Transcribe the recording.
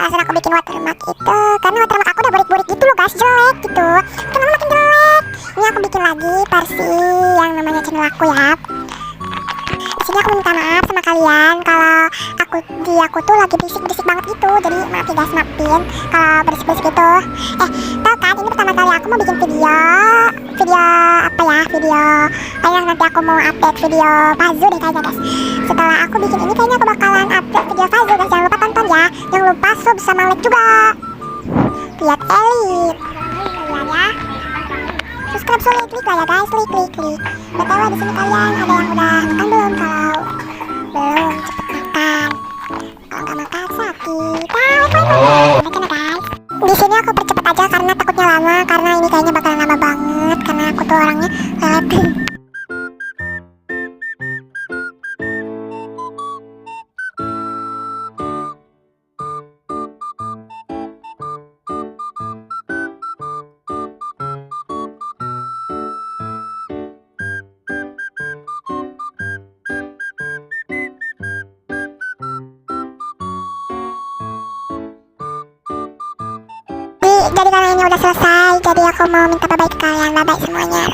alasan aku bikin watermark itu karena watermark aku udah burik-burik gitu loh guys, jelek gitu. Kenapa makin jelek? Ini aku bikin lagi versi yang namanya channel aku ya. Di sini aku minta maaf sama kalian kalau aku tuh lagi berisik banget gitu. Jadi maaf ya guys, maafin kalau berisik gitu. Tau kan ini pertama kali aku mau bikin video apa ya, video kayak nanti aku mau update video Fazul deh kayaknya guys. Setelah aku bikin ini kayaknya aku bakalan update video Fazul guys. Jangan lupa tonton ya, jangan lupa sub sama like juga. Lihat Elit ya. Subscribe klik lah ya guys, klik. BTW di sini kalian ada yang udah makan belum? Kalau belum cepet makan. Kalau nggak makan sakit. Makan ya guys. Di sini aku percepat aja karena takutnya lama, karena ini kayaknya bakalan lama banget karena aku tuh orangnya lelet. Jadi karena ini udah selesai, jadi aku mau minta bye-bye ke kalian. Bye-bye semuanya.